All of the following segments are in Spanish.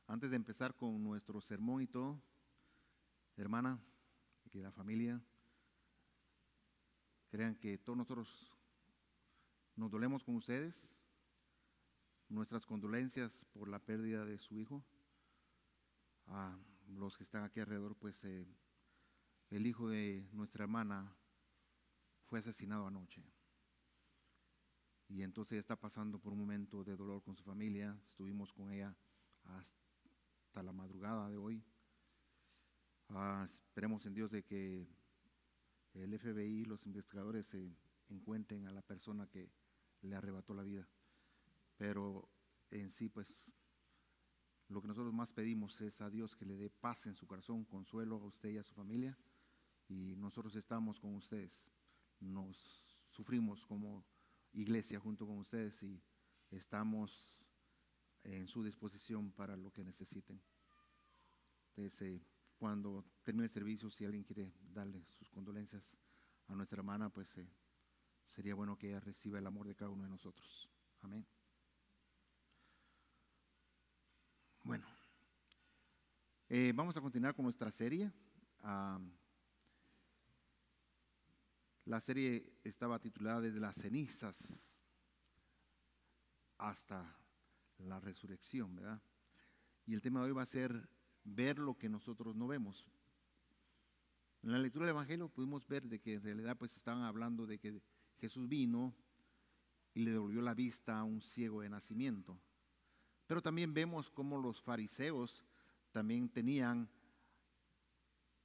Antes de empezar con nuestro sermón y todo, hermana y la familia, crean que todos nosotros nos dolemos con ustedes, nuestras condolencias por la pérdida de su hijo. A los que están aquí alrededor, pues el hijo de nuestra hermana fue asesinado anoche. Y entonces ella está pasando por un momento de dolor con su familia. Estuvimos con ella hasta la madrugada de hoy. Esperemos en Dios de que el FBI, los investigadores, se encuentren a la persona que le arrebató la vida. Pero en sí, pues, lo que nosotros más pedimos es a Dios que le dé paz en su corazón, consuelo a usted y a su familia. Y nosotros estamos con ustedes. Nos sufrimos como iglesia junto con ustedes y estamos en su disposición para lo que necesiten. Entonces, cuando termine el servicio, si alguien quiere darle sus condolencias a nuestra hermana, pues sería bueno que ella reciba el amor de cada uno de nosotros. Amén. Bueno, vamos a continuar con nuestra serie. La serie estaba titulada Desde las cenizas hasta la resurrección, ¿verdad? Y el tema de hoy va a ser ver lo que nosotros no vemos. En la lectura del Evangelio pudimos ver de que en realidad pues estaban hablando de que Jesús vino y le devolvió la vista a un ciego de nacimiento. Pero también vemos cómo los fariseos también tenían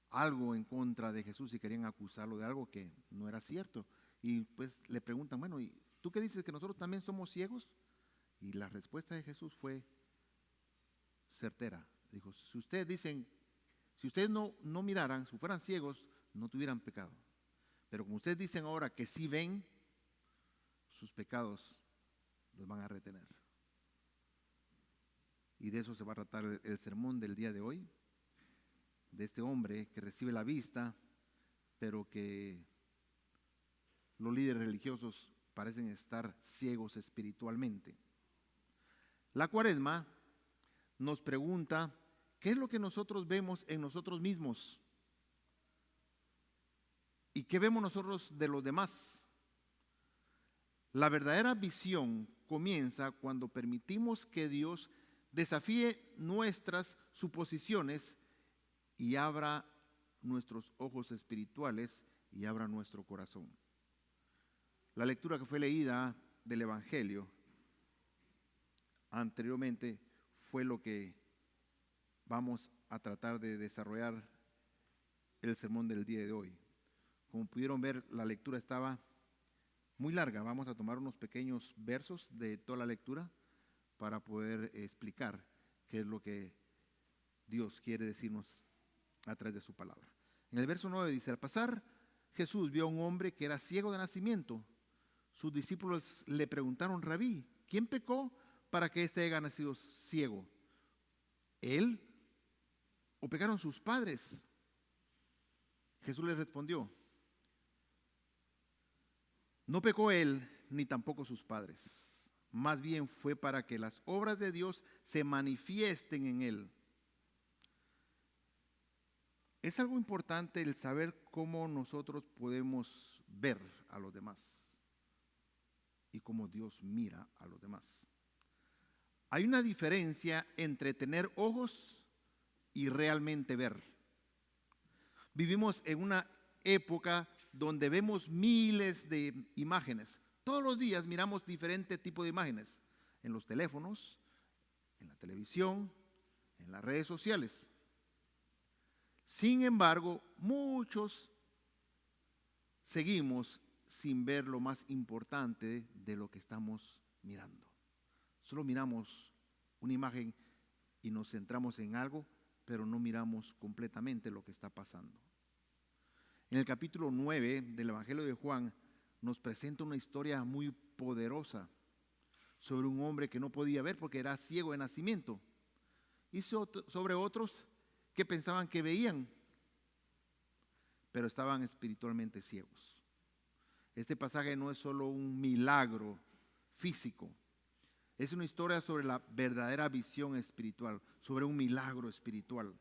algo en contra de Jesús y querían acusarlo de algo que no era cierto. Y pues le preguntan, bueno, ¿y tú qué dices, que nosotros también somos ciegos? Y la respuesta de Jesús fue certera. Dijo, si ustedes no miraran, si fueran ciegos, no tuvieran pecado. Pero como ustedes dicen ahora que sí ven, sus pecados los van a retener. Y de eso se va a tratar el sermón del día de hoy, de este hombre que recibe la vista, pero que los líderes religiosos parecen estar ciegos espiritualmente. La Cuaresma nos pregunta, ¿qué es lo que nosotros vemos en nosotros mismos? ¿Y qué vemos nosotros de los demás? La verdadera visión comienza cuando permitimos que Dios desafíe nuestras suposiciones y abra nuestros ojos espirituales y abra nuestro corazón. La lectura que fue leída del Evangelio anteriormente fue lo que vamos a tratar de desarrollar el sermón del día de hoy. Como pudieron ver, la lectura estaba muy larga. Vamos a tomar unos pequeños versos de toda la lectura para poder explicar qué es lo que Dios quiere decirnos a través de su palabra. En el verso 9 dice, al pasar Jesús vio a un hombre que era ciego de nacimiento. Sus discípulos le preguntaron, Rabí, ¿quién pecó para que éste haya nacido ciego? ¿Él o pecaron sus padres? Jesús les respondió, no pecó él ni tampoco sus padres. Más bien fue para que las obras de Dios se manifiesten en él. Es algo importante el saber cómo nosotros podemos ver a los demás y cómo Dios mira a los demás. Hay una diferencia entre tener ojos y realmente ver. Vivimos en una época donde vemos miles de imágenes. Todos los días miramos diferentes tipos de imágenes en los teléfonos, en la televisión, en las redes sociales. Sin embargo, muchos seguimos sin ver lo más importante de lo que estamos mirando. Solo miramos una imagen y nos centramos en algo, pero no miramos completamente lo que está pasando. En el capítulo 9 del Evangelio de Juan nos presenta una historia muy poderosa sobre un hombre que no podía ver porque era ciego de nacimiento y sobre otros que pensaban que veían, pero estaban espiritualmente ciegos. Este pasaje no es solo un milagro físico, Es una historia sobre la verdadera visión espiritual, sobre un milagro espiritual.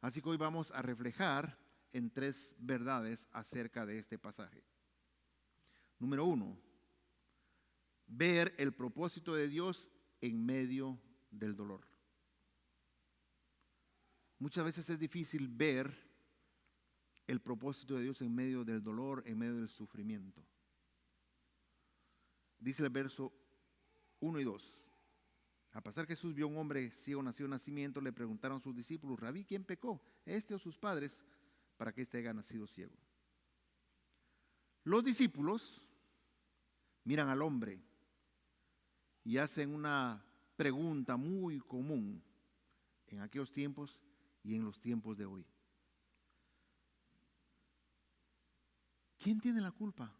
Así que hoy vamos a reflejar en 3 verdades acerca de este pasaje. Número 1, ver el propósito de Dios en medio del dolor. Muchas veces es difícil ver el propósito de Dios en medio del dolor, en medio del sufrimiento. Dice el verso 1 y 2. Al pasar Jesús vio a un hombre ciego nacido de nacimiento, le preguntaron a sus discípulos: Rabí, ¿quién pecó, este o sus padres, para que éste haya nacido ciego? Los discípulos miran al hombre y hacen una pregunta muy común en aquellos tiempos y en los tiempos de hoy. ¿Quién tiene la culpa?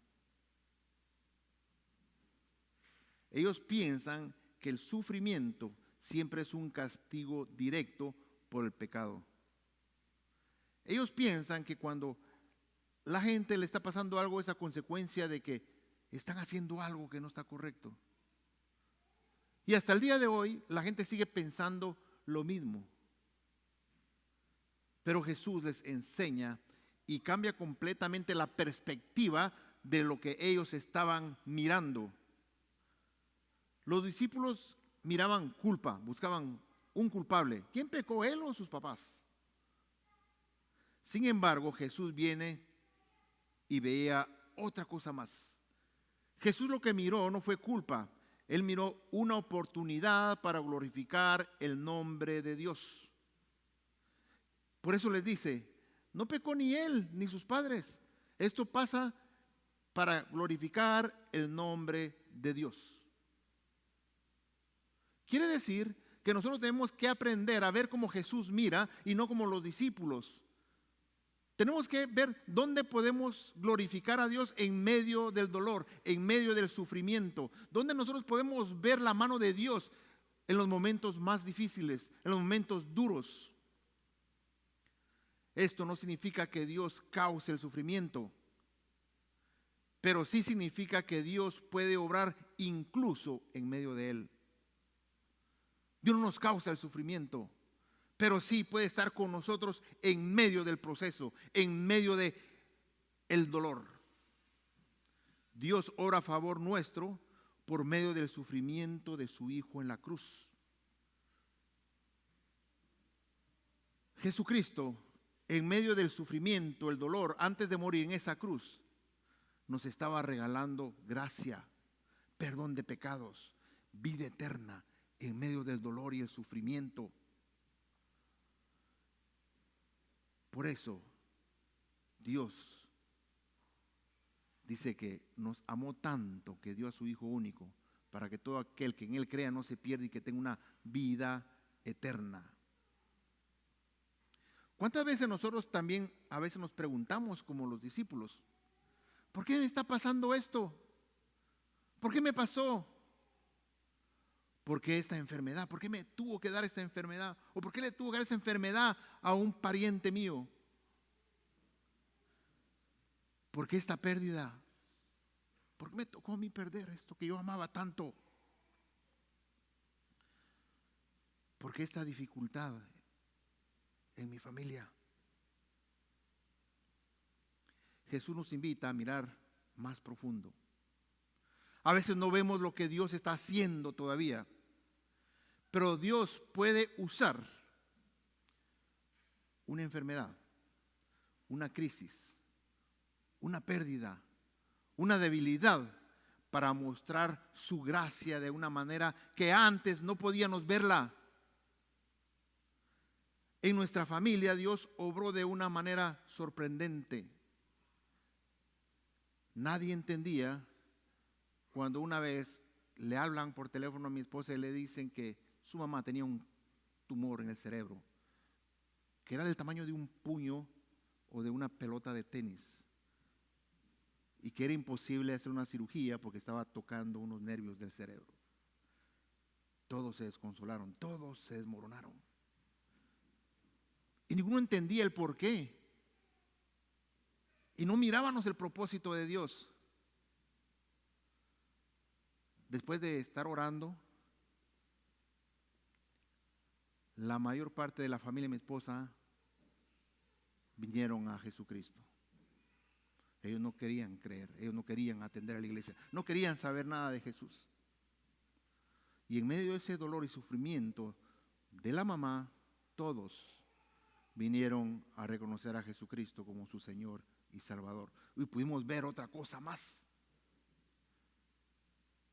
Ellos piensan que el sufrimiento siempre es un castigo directo por el pecado. Ellos piensan que cuando la gente le está pasando algo es a consecuencia de que están haciendo algo que no está correcto. Y hasta el día de hoy la gente sigue pensando lo mismo. Pero Jesús les enseña y cambia completamente la perspectiva de lo que ellos estaban mirando. Los discípulos miraban culpa, buscaban un culpable. ¿Quién pecó, él o sus papás? Sin embargo, Jesús viene y veía otra cosa más. Jesús lo que miró no fue culpa, él miró una oportunidad para glorificar el nombre de Dios. Por eso les dice, no pecó ni él ni sus padres. Esto pasa para glorificar el nombre de Dios. Quiere decir que nosotros tenemos que aprender a ver cómo Jesús mira y no como los discípulos. Tenemos que ver dónde podemos glorificar a Dios en medio del dolor, en medio del sufrimiento, dónde nosotros podemos ver la mano de Dios en los momentos más difíciles, en los momentos duros. Esto no significa que Dios cause el sufrimiento, pero sí significa que Dios puede obrar incluso en medio de él. Dios no nos causa el sufrimiento, pero sí puede estar con nosotros en medio del proceso, en medio de el dolor. Dios obra a favor nuestro por medio del sufrimiento de su Hijo en la cruz. Jesucristo, en medio del sufrimiento, el dolor, antes de morir en esa cruz, nos estaba regalando gracia, perdón de pecados, vida eterna, en medio del dolor y el sufrimiento. Por eso, Dios dice que nos amó tanto que dio a su Hijo único para que todo aquel que en Él crea no se pierda y que tenga una vida eterna. ¿Cuántas veces nosotros también a veces nos preguntamos como los discípulos, ¿por qué me está pasando esto? ¿Por qué me pasó? ¿Por qué esta enfermedad? ¿Por qué me tuvo que dar esta enfermedad? ¿O por qué le tuvo que dar esta enfermedad a un pariente mío? ¿Por qué esta pérdida? ¿Por qué me tocó a mí perder esto que yo amaba tanto? ¿Por qué esta dificultad en mi familia? Jesús nos invita a mirar más profundo. A veces no vemos lo que Dios está haciendo todavía, pero Dios puede usar una enfermedad, una crisis, una pérdida, una debilidad para mostrar su gracia de una manera que antes no podíamos verla. En nuestra familia Dios obró de una manera sorprendente. Nadie entendía cuando una vez le hablan por teléfono a mi esposa y le dicen que su mamá tenía un tumor en el cerebro, que era del tamaño de un puño o de una pelota de tenis, y que era imposible hacer una cirugía porque estaba tocando unos nervios del cerebro. Todos se desconsolaron, todos se desmoronaron. Y ninguno entendía el por qué. Y no mirábamos el propósito de Dios. Después de estar orando, la mayor parte de la familia de mi esposa vinieron a Jesucristo. Ellos no querían creer, ellos no querían atender a la iglesia, no querían saber nada de Jesús. Y en medio de ese dolor y sufrimiento de la mamá, todos vinieron a reconocer a Jesucristo como su Señor y Salvador. Y pudimos ver otra cosa más.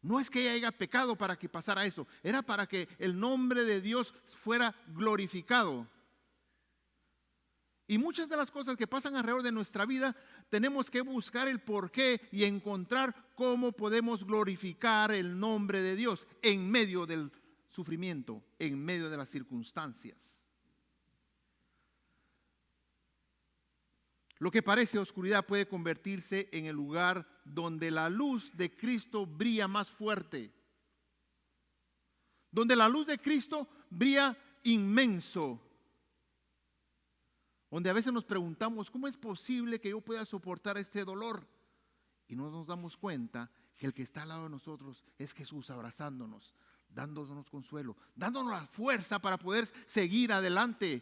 No es que ella haya pecado para que pasara eso, era para que el nombre de Dios fuera glorificado. Y muchas de las cosas que pasan alrededor de nuestra vida, tenemos que buscar el porqué y encontrar cómo podemos glorificar el nombre de Dios en medio del sufrimiento, en medio de las circunstancias. Lo que parece oscuridad puede convertirse en el lugar donde la luz de Cristo brilla más fuerte. Donde la luz de Cristo brilla inmenso. Donde a veces nos preguntamos, ¿cómo es posible que yo pueda soportar este dolor? Y no nos damos cuenta que el que está al lado de nosotros es Jesús abrazándonos, dándonos consuelo, dándonos la fuerza para poder seguir adelante,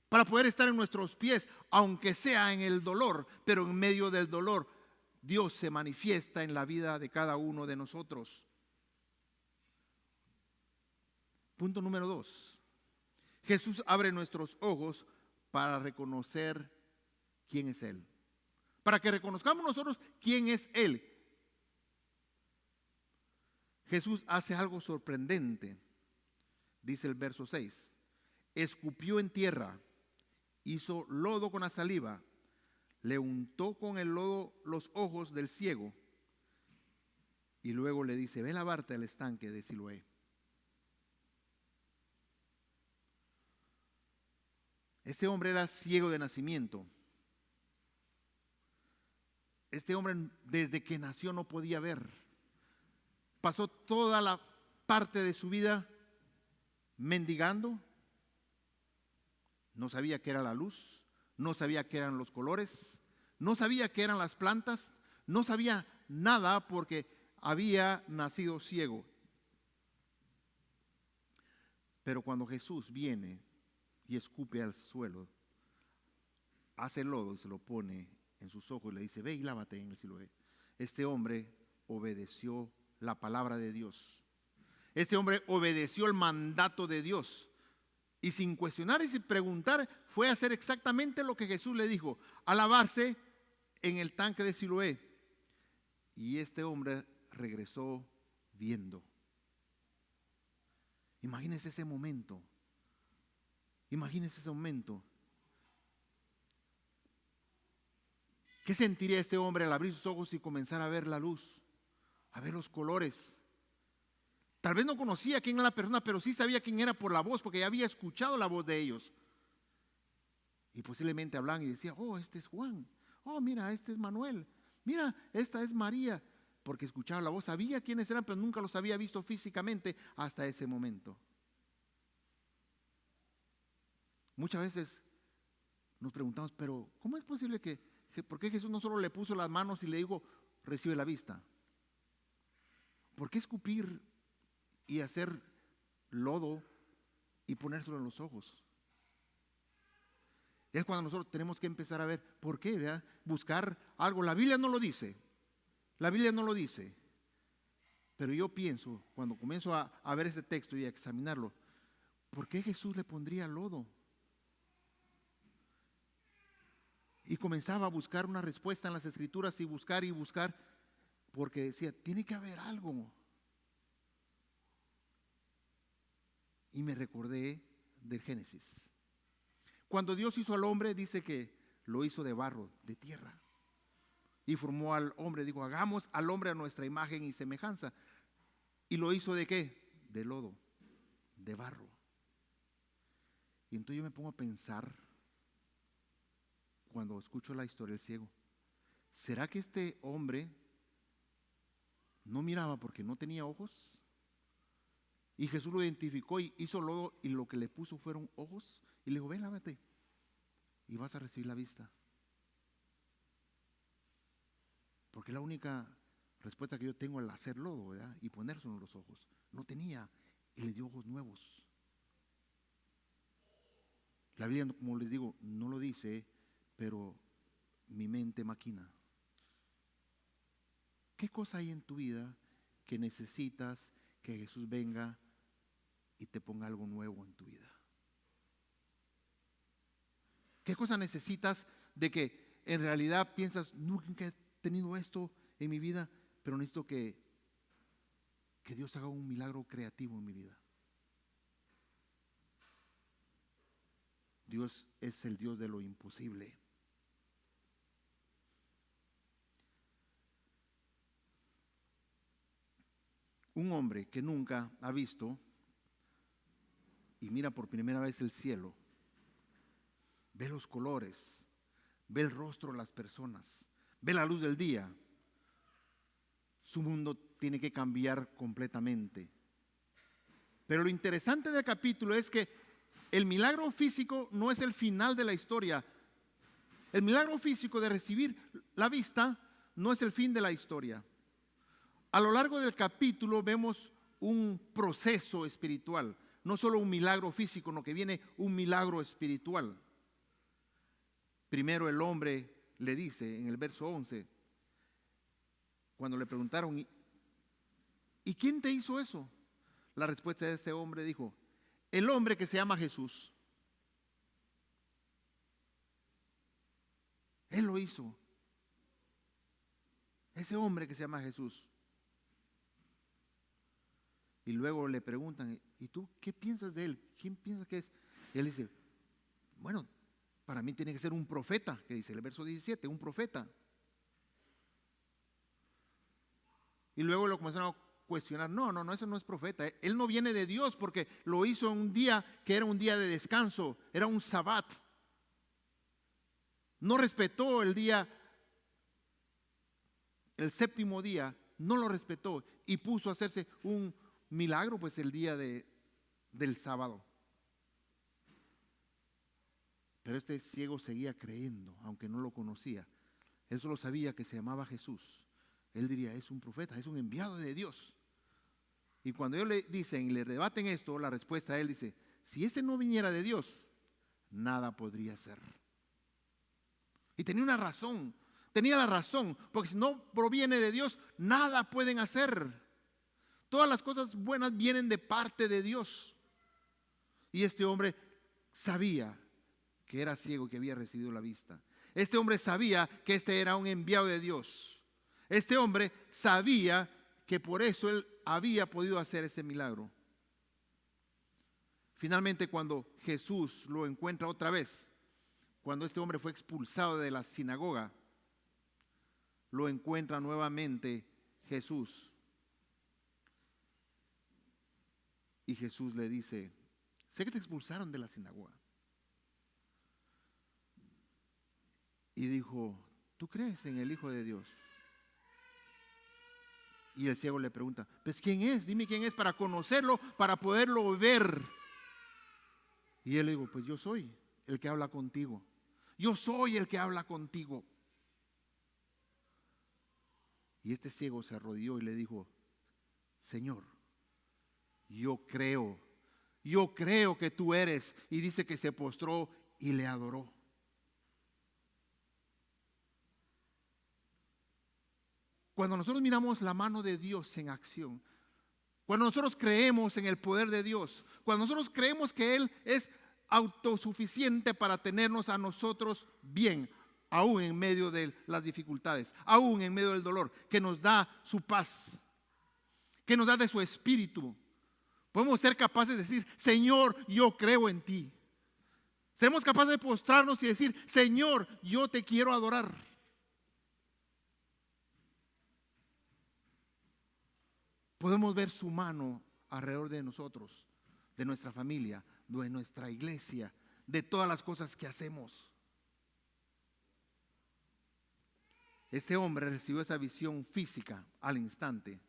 para poder estar en nuestros pies, aunque sea en el dolor, pero en medio del dolor, Dios se manifiesta en la vida de cada uno de nosotros. Punto número 2. Jesús abre nuestros ojos para reconocer quién es Él. Para que reconozcamos nosotros quién es Él. Jesús hace algo sorprendente. Dice el verso 6. Escupió en tierra, hizo lodo con la saliva, le untó con el lodo los ojos del ciego y luego le dice, ve a lavarte al estanque de Siloé. Este hombre era ciego de nacimiento. Este hombre desde que nació no podía ver. Pasó toda la parte de su vida mendigando. No sabía qué era la luz, no sabía qué eran los colores, no sabía qué eran las plantas, no sabía nada porque había nacido ciego. Pero cuando Jesús viene y escupe al suelo, hace lodo y se lo pone en sus ojos y le dice, ve y lávate en el Siloé. Este hombre obedeció la palabra de Dios. Este hombre obedeció el mandato de Dios. Y sin cuestionar y sin preguntar, fue a hacer exactamente lo que Jesús le dijo, a lavarse en el tanque de Siloé. Y este hombre regresó viendo. Imagínense ese momento. Imagínense ese momento. ¿Qué sentiría este hombre al abrir sus ojos y comenzar a ver la luz? A ver los colores. Tal vez no conocía quién era la persona, pero sí sabía quién era por la voz, porque ya había escuchado la voz de ellos. Y posiblemente hablaban y decían, oh, este es Juan. Oh, mira, este es Manuel. Mira, esta es María. Porque escuchaba la voz, sabía quiénes eran, pero nunca los había visto físicamente hasta ese momento. Muchas veces nos preguntamos, pero ¿cómo es posible por qué Jesús no solo le puso las manos y le dijo, recibe la vista? ¿Por qué escupir y hacer lodo y ponérselo en los ojos? Es cuando nosotros tenemos que empezar a ver por qué, ¿verdad? Buscar algo. La Biblia no lo dice. La Biblia no lo dice. Pero yo pienso, cuando comienzo a ver ese texto y a examinarlo, ¿por qué Jesús le pondría lodo? Y comenzaba a buscar una respuesta en las Escrituras y buscar, porque decía, tiene que haber algo. Y me recordé del Génesis. Cuando Dios hizo al hombre, dice que lo hizo de barro, de tierra. Y formó al hombre, dijo, hagamos al hombre a nuestra imagen y semejanza. ¿Y lo hizo de qué? De lodo, de barro. Y entonces yo me pongo a pensar, cuando escucho la historia del ciego, ¿será que este hombre no miraba porque no tenía ojos? Y Jesús lo identificó y hizo lodo y lo que le puso fueron ojos. Y le dijo, ven, lávate y vas a recibir la vista. Porque la única respuesta que yo tengo al hacer lodo, ¿verdad? Y ponérselo en los ojos. No tenía y le dio ojos nuevos. La Biblia, como les digo, no lo dice, pero mi mente maquina. ¿Qué cosa hay en tu vida que necesitas que Jesús venga y te ponga algo nuevo en tu vida? ¿Qué cosa necesitas de que en realidad piensas, nunca he tenido esto en mi vida, pero necesito que Dios haga un milagro creativo en mi vida? Dios es el Dios de lo imposible. Un hombre que nunca ha visto y mira por primera vez el cielo, ve los colores, ve el rostro de las personas, ve la luz del día, su mundo tiene que cambiar completamente. Pero lo interesante del capítulo es que el milagro físico no es el final de la historia. El milagro físico de recibir la vista no es el fin de la historia. A lo largo del capítulo vemos un proceso espiritual, no solo un milagro físico, sino que viene un milagro espiritual. Primero el hombre le dice en el verso 11, cuando le preguntaron, ¿y quién te hizo eso? La respuesta de ese hombre dijo, el hombre que se llama Jesús. Él lo hizo. Ese hombre que se llama Jesús. Y luego le preguntan, ¿y tú qué piensas de él? ¿Quién piensas que es? Y él dice, bueno, para mí tiene que ser un profeta, que dice el verso 17, un profeta. Y luego lo comenzaron a cuestionar, no, ese no es profeta. Él no viene de Dios porque lo hizo en un día que era un día de descanso, era un sabbat. No respetó el día, el séptimo día, no lo respetó y puso a hacerse un milagro pues el día del sábado. Pero este ciego seguía creyendo, aunque no lo conocía. Él solo sabía que se llamaba Jesús. Él diría, es un profeta, es un enviado de Dios. Y cuando ellos le dicen y le debaten esto, la respuesta a él dice, si ese no viniera de Dios, nada podría ser. Y tenía una razón, tenía la razón, porque si no proviene de Dios, nada pueden hacer. Todas las cosas buenas vienen de parte de Dios. Y este hombre sabía que era ciego, que había recibido la vista. Este hombre sabía que este era un enviado de Dios. Este hombre sabía que por eso él había podido hacer ese milagro. Finalmente, cuando Jesús lo encuentra otra vez, cuando este hombre fue expulsado de la sinagoga, lo encuentra nuevamente Jesús. Y Jesús le dice, sé que te expulsaron de la sinagoga. Y dijo, ¿tú crees en el Hijo de Dios? Y el ciego le pregunta, pues ¿quién es? Dime quién es para conocerlo, para poderlo ver. Y él le dijo, pues yo soy el que habla contigo. Yo soy el que habla contigo. Y este ciego se arrodilló y le dijo, Señor, yo creo que tú eres. Y dice que se postró y le adoró. Cuando nosotros miramos la mano de Dios en acción, cuando nosotros creemos en el poder de Dios, cuando nosotros creemos que Él es autosuficiente para tenernos a nosotros bien, aún en medio de las dificultades, aún en medio del dolor, que nos da su paz, que nos da de su espíritu, podemos ser capaces de decir, Señor, yo creo en ti. Seremos capaces de postrarnos y decir, Señor, yo te quiero adorar. Podemos ver su mano alrededor de nosotros, de nuestra familia, de nuestra iglesia, de todas las cosas que hacemos. Este hombre recibió esa visión física al instante,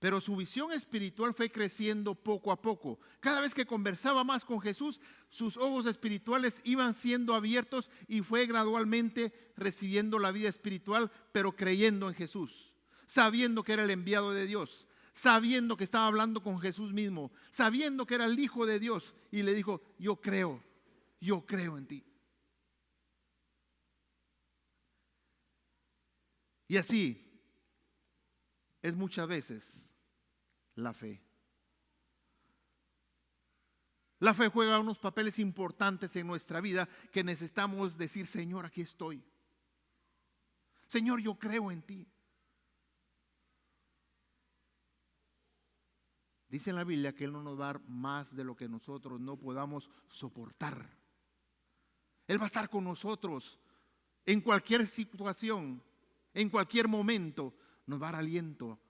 pero su visión espiritual fue creciendo poco a poco. Cada vez que conversaba más con Jesús, sus ojos espirituales iban siendo abiertos y fue gradualmente recibiendo la vida espiritual, pero creyendo en Jesús, sabiendo que era el enviado de Dios, sabiendo que estaba hablando con Jesús mismo, sabiendo que era el Hijo de Dios. Y le dijo, yo creo. yo creo en ti. Y así es muchas veces la fe. La fe juega unos papeles importantes en nuestra vida que necesitamos decir: Señor, aquí estoy. Señor, yo creo en ti. Dice en la Biblia que Él no nos va a dar más de lo que nosotros no podamos soportar. Él va a estar con nosotros en cualquier situación, en cualquier momento. Nos va a dar aliento,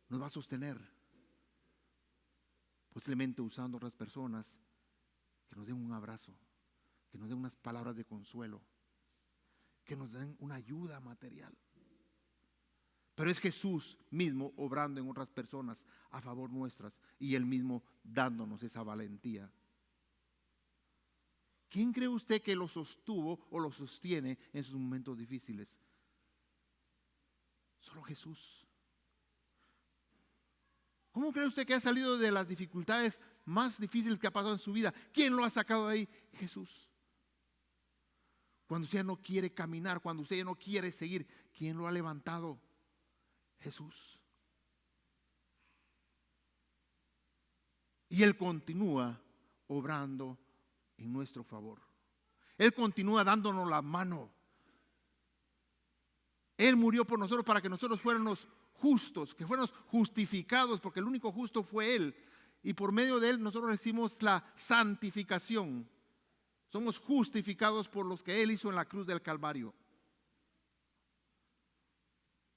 nos va a sostener. Posiblemente usando otras personas que nos den un abrazo, que nos den unas palabras de consuelo, que nos den una ayuda material. Pero es Jesús mismo obrando en otras personas a favor nuestras y Él mismo dándonos esa valentía. ¿Quién cree usted que lo sostuvo o lo sostiene en sus momentos difíciles? Solo Jesús. ¿Cómo cree usted que ha salido de las dificultades más difíciles que ha pasado en su vida? ¿Quién lo ha sacado de ahí? Jesús. Cuando usted ya no quiere caminar, cuando usted ya no quiere seguir, ¿quién lo ha levantado? Jesús. Y Él continúa obrando en nuestro favor. Él continúa dándonos la mano. Él murió por nosotros para que nosotros fuéramos justos, que fuéramos justificados, porque el único justo fue Él. Y por medio de Él nosotros recibimos la santificación. Somos justificados por los que Él hizo en la cruz del Calvario.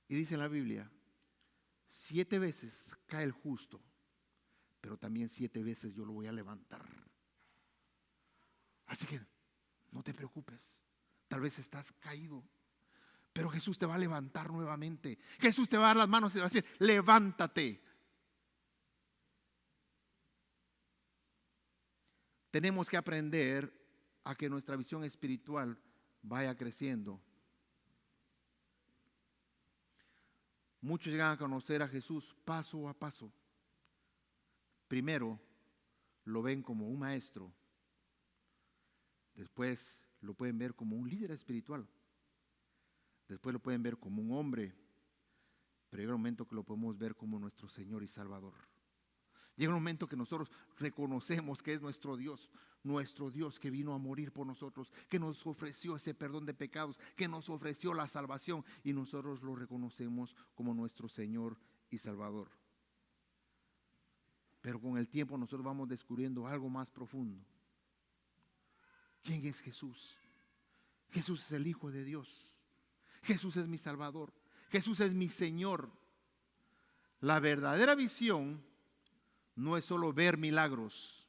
Y dice en la Biblia, 7 veces cae el justo, pero también 7 veces yo lo voy a levantar. Así que no te preocupes, tal vez estás caído, pero Jesús te va a levantar nuevamente. Jesús te va a dar las manos y te va a decir: levántate. Tenemos que aprender a que nuestra visión espiritual vaya creciendo. Muchos llegan a conocer a Jesús paso a paso. Primero lo ven como un maestro, después lo pueden ver como un líder espiritual, después lo pueden ver como un hombre, pero llega un momento que lo podemos ver como nuestro Señor y Salvador. Llega un momento que nosotros reconocemos que es nuestro Dios que vino a morir por nosotros, que nos ofreció ese perdón de pecados, que nos ofreció la salvación, y nosotros lo reconocemos como nuestro Señor y Salvador. Pero con el tiempo nosotros vamos descubriendo algo más profundo. ¿Quién es Jesús? Jesús es el Hijo de Dios. Jesús es mi Salvador. Jesús es mi Señor. La verdadera visión no es solo ver milagros,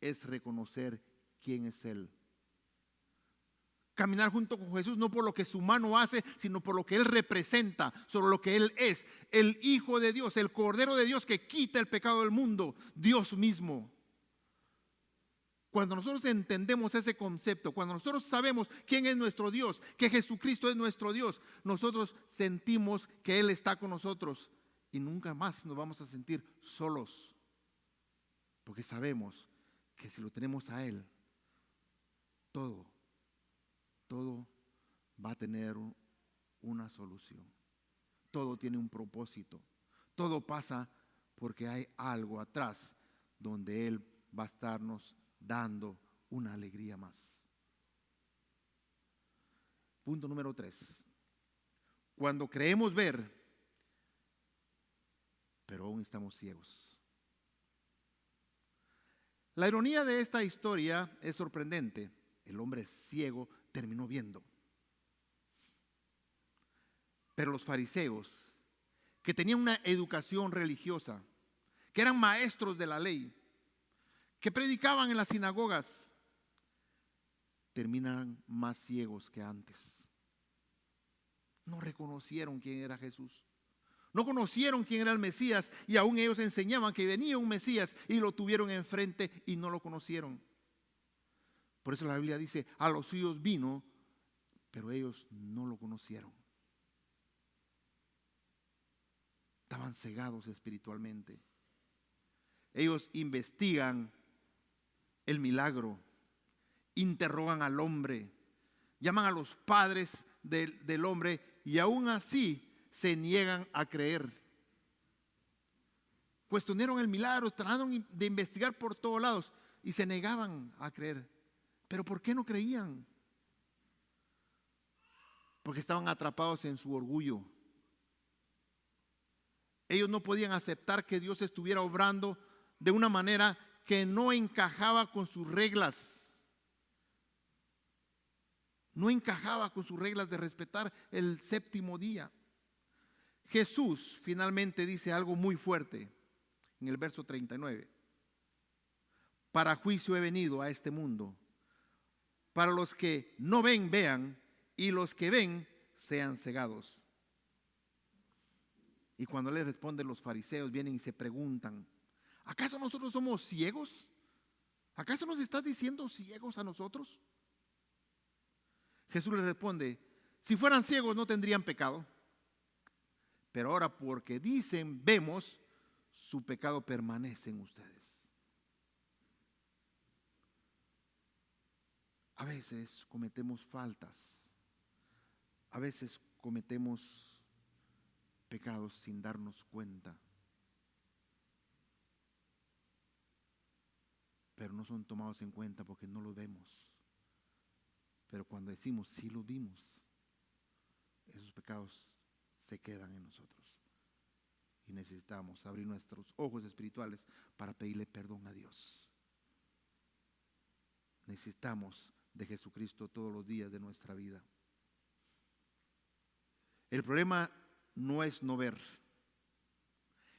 es reconocer quién es Él. Caminar junto con Jesús no por lo que su mano hace, sino por lo que Él representa, sobre lo que Él es, el Hijo de Dios, el Cordero de Dios que quita el pecado del mundo, Dios mismo. Cuando nosotros entendemos ese concepto, cuando nosotros sabemos quién es nuestro Dios, que Jesucristo es nuestro Dios, nosotros sentimos que Él está con nosotros y nunca más nos vamos a sentir solos, porque sabemos que si lo tenemos a Él, todo va a tener una solución. Todo tiene un propósito. Todo pasa porque hay algo atrás donde Él va a estarnos dando una alegría más. Punto número 3. Cuando creemos ver, pero aún estamos ciegos. La ironía de esta historia es sorprendente. El hombre ciego terminó viendo. Pero los fariseos, que tenían una educación religiosa, que eran maestros de la ley, que predicaban en las sinagogas, terminan más ciegos que antes. No reconocieron quién era Jesús. No conocieron quién era el Mesías, y aún ellos enseñaban que venía un Mesías y lo tuvieron enfrente y no lo conocieron. Por eso la Biblia dice: a los suyos vino, pero ellos no lo conocieron. Estaban cegados espiritualmente. Ellos investigan el milagro, interrogan al hombre, llaman a los padres del hombre y aún así se niegan a creer. Cuestionaron el milagro, trataron de investigar por todos lados y se negaban a creer. ¿Pero por qué no creían? Porque estaban atrapados en su orgullo. Ellos no podían aceptar que Dios estuviera obrando de una manera que no encajaba con sus reglas. No encajaba con sus reglas de respetar el séptimo día. Jesús finalmente dice algo muy fuerte en el verso 39. Para juicio he venido a este mundo. Para los que no ven, vean, y los que ven, sean cegados. Y cuando le responden los fariseos, vienen y se preguntan, ¿acaso nosotros somos ciegos? ¿Acaso nos estás diciendo ciegos a nosotros? Jesús les responde, si fueran ciegos no tendrían pecado, pero ahora porque dicen vemos, su pecado permanece en ustedes. A veces cometemos faltas, a veces cometemos pecados sin darnos cuenta, pero no son tomados en cuenta porque no los vemos. Pero cuando decimos sí los vimos, esos pecados se quedan en nosotros y necesitamos abrir nuestros ojos espirituales para pedirle perdón a Dios. Necesitamos de Jesucristo todos los días de nuestra vida. El problema no es no ver.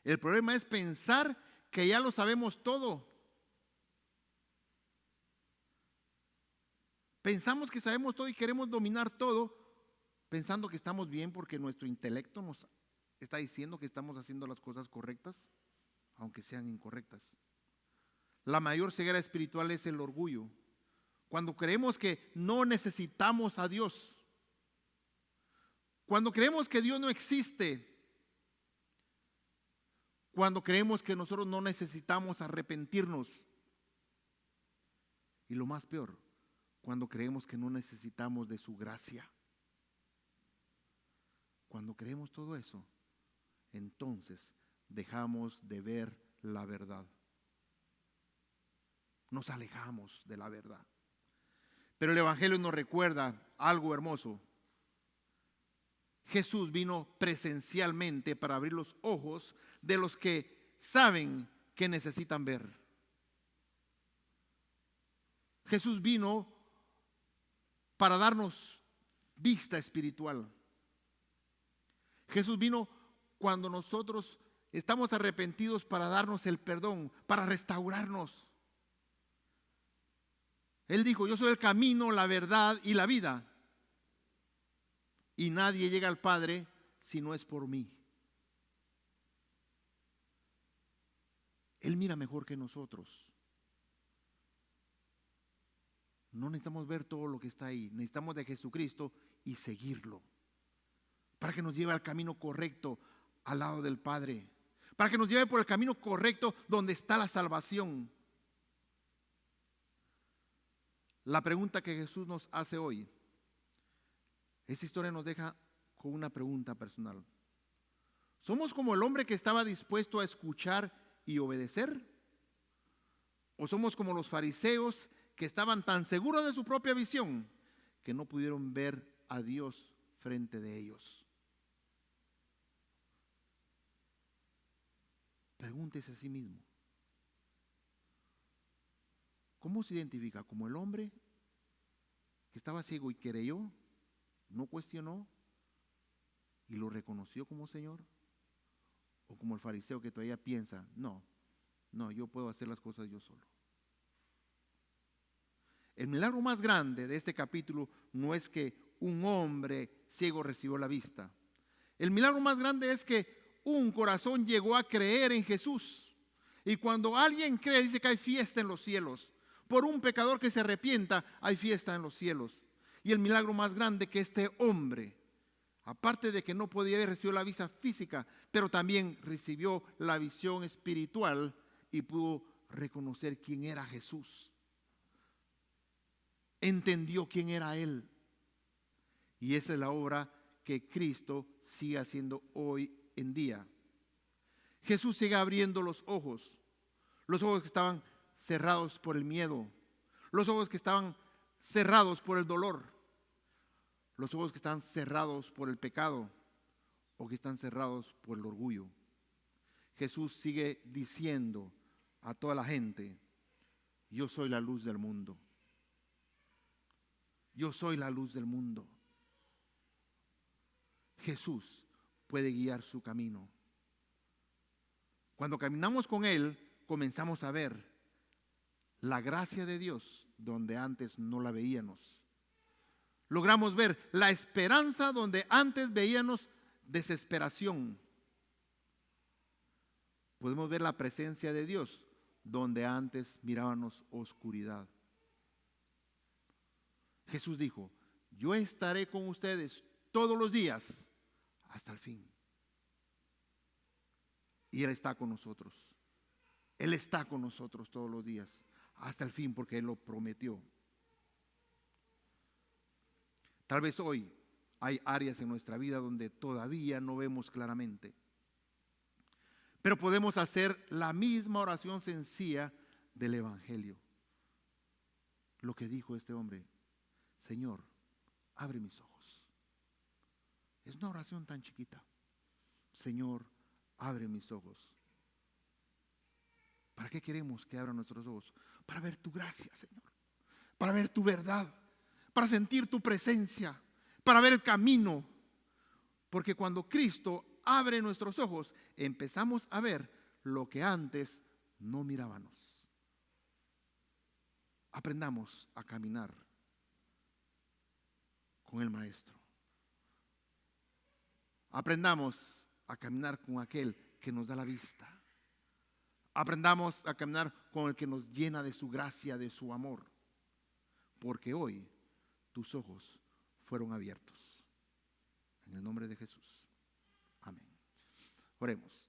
El problema es pensar que ya lo sabemos todo. Pensamos que sabemos todo y queremos dominar todo, pensando que estamos bien porque nuestro intelecto nos está diciendo que estamos haciendo las cosas correctas, aunque sean incorrectas. La mayor ceguera espiritual es el orgullo. Cuando creemos que no necesitamos a Dios, cuando creemos que Dios no existe, cuando creemos que nosotros no necesitamos arrepentirnos, y lo más peor, cuando creemos que no necesitamos de su gracia. Cuando creemos todo eso, entonces dejamos de ver la verdad. Nos alejamos de la verdad. Pero el Evangelio nos recuerda algo hermoso. Jesús vino presencialmente para abrir los ojos de los que saben que necesitan ver. Jesús vino para darnos vista espiritual. Jesús vino cuando nosotros estamos arrepentidos para darnos el perdón, para restaurarnos. Él dijo, yo soy el camino, la verdad y la vida. Y nadie llega al Padre si no es por mí. Él mira mejor que nosotros. No necesitamos ver todo lo que está ahí. Necesitamos de Jesucristo y seguirlo. Para que nos lleve al camino correcto, al lado del Padre. Para que nos lleve por el camino correcto donde está la salvación. La pregunta que Jesús nos hace hoy, esta historia nos deja con una pregunta personal. ¿Somos como el hombre que estaba dispuesto a escuchar y obedecer? ¿O somos como los fariseos que estaban tan seguros de su propia visión que no pudieron ver a Dios frente de ellos? Pregúntese a sí mismo. ¿Cómo se identifica? ¿Como el hombre que estaba ciego y creyó, no cuestionó y lo reconoció como Señor? ¿O como el fariseo que todavía piensa, no, yo puedo hacer las cosas yo solo? El milagro más grande de este capítulo no es que un hombre ciego recibió la vista. El milagro más grande es que un corazón llegó a creer en Jesús. Y cuando alguien cree, dice que hay fiesta en los cielos. Por un pecador que se arrepienta, hay fiesta en los cielos. Y el milagro más grande que este hombre, aparte de que no podía haber recibido la vista física, pero también recibió la visión espiritual y pudo reconocer quién era Jesús. entendió quién era Él. Y esa es la obra que Cristo sigue haciendo hoy en día. Jesús sigue abriendo los ojos que estaban cerrados por el miedo, los ojos que estaban cerrados por el dolor, los ojos que están cerrados por el pecado o que están cerrados por el orgullo. Jesús sigue diciendo a toda la gente: yo soy la luz del mundo. Yo soy la luz del mundo. Jesús puede guiar su camino. Cuando caminamos con Él, comenzamos a ver la gracia de Dios donde antes no la veíamos. Logramos ver la esperanza donde antes veíamos desesperación. Podemos ver la presencia de Dios donde antes mirábamos oscuridad. Jesús dijo: yo estaré con ustedes todos los días hasta el fin. Y Él está con nosotros. Él está con nosotros todos los días hasta el fin, porque Él lo prometió. Tal vez hoy hay áreas en nuestra vida donde todavía no vemos claramente, pero podemos hacer la misma oración sencilla del Evangelio. Lo que dijo este hombre: Señor, abre mis ojos. Es una oración tan chiquita. Señor, abre mis ojos. ¿Para qué queremos que abra nuestros ojos? Para ver tu gracia, Señor. Para ver tu verdad. Para sentir tu presencia. Para ver el camino. Porque cuando Cristo abre nuestros ojos, empezamos a ver lo que antes no mirábamos. Aprendamos a caminar con el Maestro. Aprendamos a caminar con aquel que nos da la vista. Aprendamos a caminar con el que nos llena de su gracia, de su amor. Porque hoy tus ojos fueron abiertos. En el nombre de Jesús. Amén. Oremos.